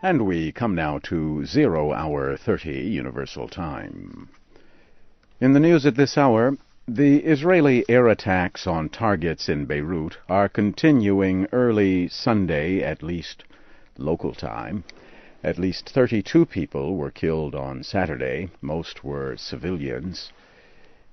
And we come now to 0 hour 30 Universal Time. In the news at this hour, the Israeli air attacks on targets in Beirut are continuing early Sunday, at least local time. At least 32 people were killed on Saturday. Most were civilians.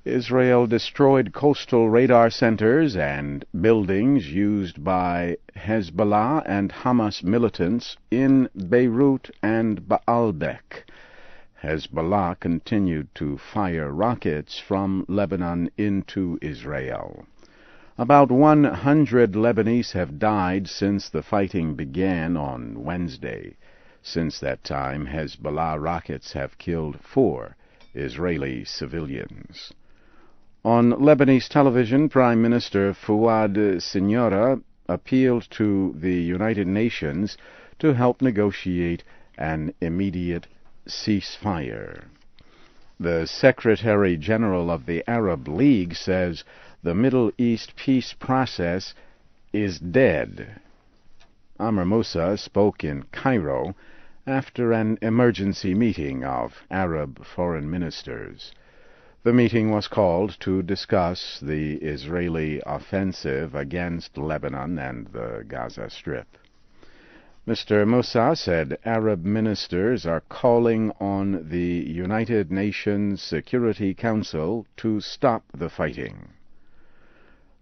Israel destroyed coastal radar centers and buildings used by Hezbollah and Hamas militants in Beirut and Baalbeck. Hezbollah continued to fire rockets from Lebanon into Israel. About 100 Lebanese have died since the fighting began on Wednesday. Since that time, Hezbollah rockets have killed 4 Israeli civilians. On Lebanese television, Prime Minister Fouad Siniora appealed to the United Nations to help negotiate an immediate ceasefire. The Secretary General of the Arab League says the Middle East peace process is dead. Amr Mussa spoke in Cairo after an emergency meeting of Arab foreign ministers. The meeting was called to discuss the Israeli offensive against Lebanon and the Gaza Strip. Mr. Mussa said Arab ministers are calling on the United Nations Security Council to stop the fighting.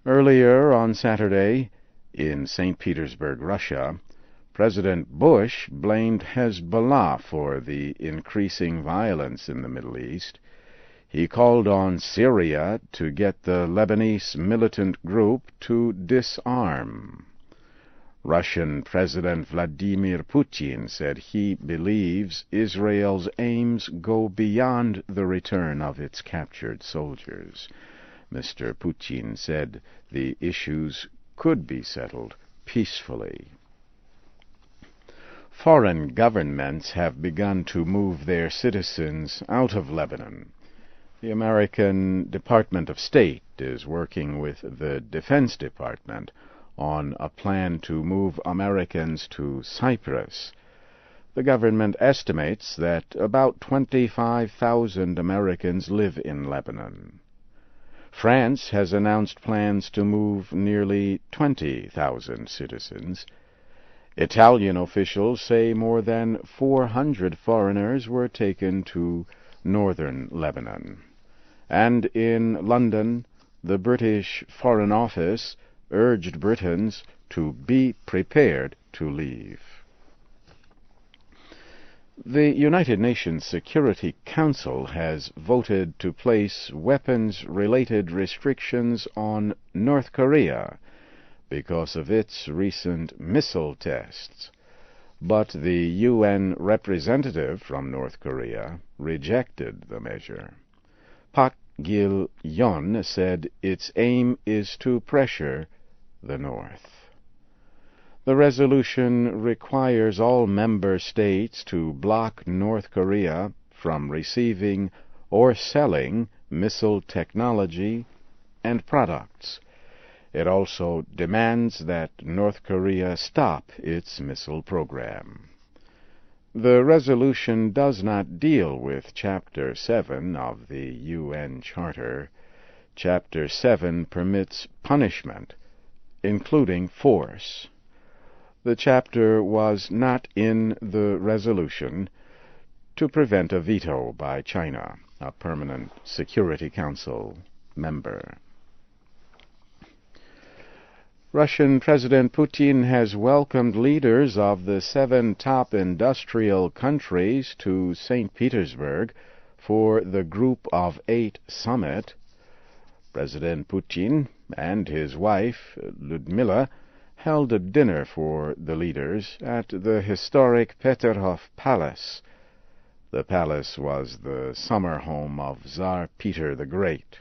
Earlier on Saturday, in St. Petersburg, Russia, President Bush blamed Hezbollah for the increasing violence in the Middle East. He called on Syria to get the Lebanese militant group to disarm. Russian President Vladimir Putin said he believes Israel's aims go beyond the return of its captured soldiers. Mr. Putin said the issues could be settled peacefully. Foreign governments have begun to move their citizens out of Lebanon. The American Department of State is working with the Defense Department on a plan to move Americans to Cyprus. The government estimates that about 25,000 Americans live in Lebanon. France has announced plans to move nearly 20,000 citizens. Italian officials say more than 400 foreigners were taken to northern Lebanon. And in London, the British Foreign Office urged Britons to be prepared to leave. The United Nations Security Council has voted to place weapons-related restrictions on North Korea because of its recent missile tests. But the UN representative from North Korea rejected the measure. Park Gil-yon said its aim is to pressure the North. The resolution requires all member states to block North Korea from receiving or selling missile technology and products. It also demands that North Korea stop its missile program. The resolution does not deal with Chapter 7 of the UN Charter. Chapter 7 permits punishment, including force. The chapter was not in the resolution to prevent a veto by China, a permanent Security Council member. Russian President Putin has welcomed leaders of the 7 top industrial countries to St. Petersburg for the Group of 8 summit. President Putin and his wife, Lyudmila, held a dinner for the leaders at the historic Peterhof Palace. The palace was the summer home of Tsar Peter the Great.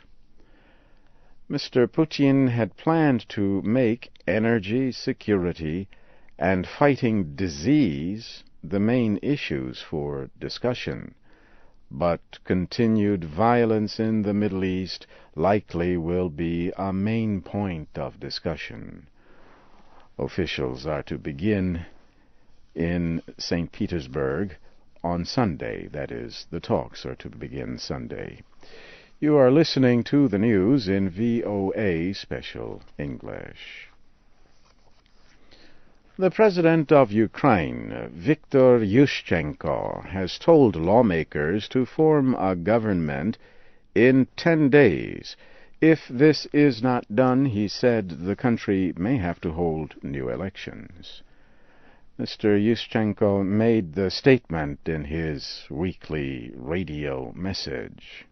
Mr. Putin had planned to make energy security and fighting disease the main issues for discussion, but continued violence in the Middle East likely will be a main point of discussion. Officials are to begin in St. Petersburg on Sunday. That is, the talks are to begin Sunday. You are listening to the news in VOA Special English. The President of Ukraine, Viktor Yushchenko, has told lawmakers to form a government in 10 days. If this is not done, he said, the country may have to hold new elections. Mr. Yushchenko made the statement in his weekly radio message.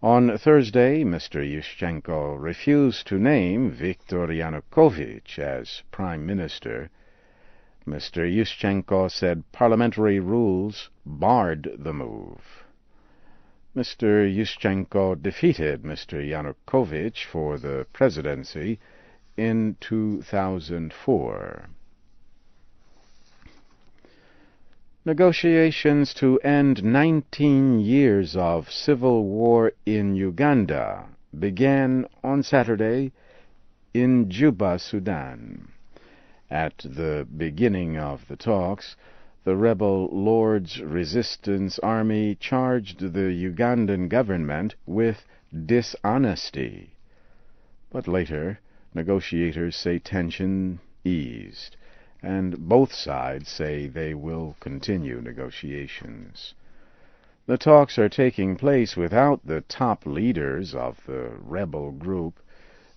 On Thursday, Mr. Yushchenko refused to name Viktor Yanukovych as Prime Minister. Mr. Yushchenko said parliamentary rules barred the move. Mr. Yushchenko defeated Mr. Yanukovych for the presidency in 2004. Negotiations to end 19 years of civil war in Uganda began on Saturday in Juba, Sudan. At the beginning of the talks, the rebel Lord's Resistance Army charged the Ugandan government with dishonesty. But later, negotiators say tension eased, and both sides say they will continue negotiations. The talks are taking place without the top leaders of the rebel group.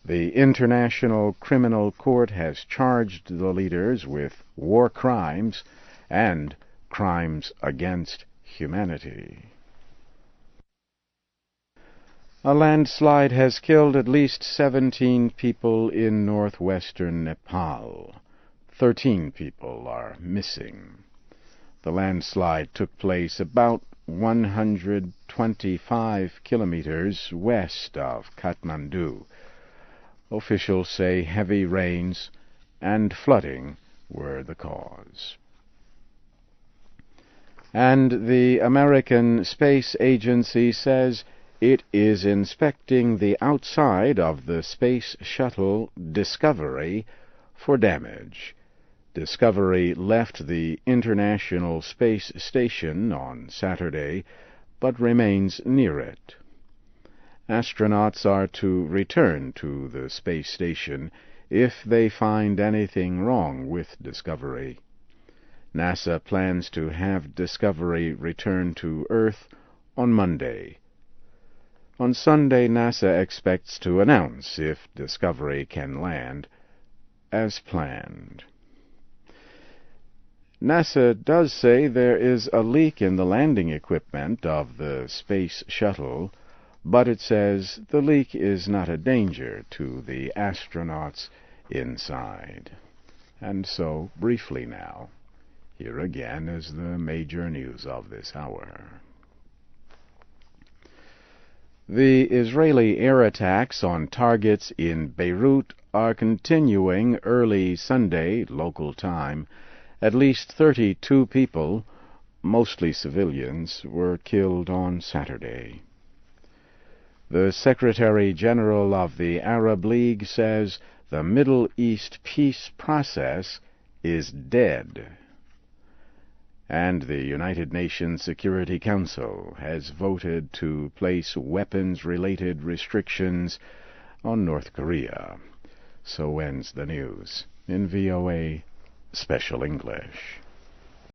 The International Criminal Court has charged the leaders with war crimes and crimes against humanity. A landslide has killed at least 17 people in northwestern Nepal. 13 people are missing. The landslide took place about 125 kilometers west of Kathmandu. Officials say heavy rains and flooding were the cause. And the American Space Agency says it is inspecting the outside of the space shuttle Discovery for damage. Discovery left the International Space Station on Saturday, but remains near it. Astronauts are to return to the space station if they find anything wrong with Discovery. NASA plans to have Discovery return to Earth on Monday. On Sunday, NASA expects to announce if Discovery can land as planned. NASA does say there is a leak in the landing equipment of the space shuttle, but it says the leak is not a danger to the astronauts inside. And so, briefly now, here again is the major news of this hour. The Israeli air attacks on targets in Beirut are continuing early Sunday, local time. At least 32 people, mostly civilians, were killed on Saturday. The Secretary-General of the Arab League says the Middle East peace process is dead. And the United Nations Security Council has voted to place weapons-related restrictions on North Korea. So ends the news in VOA Special English.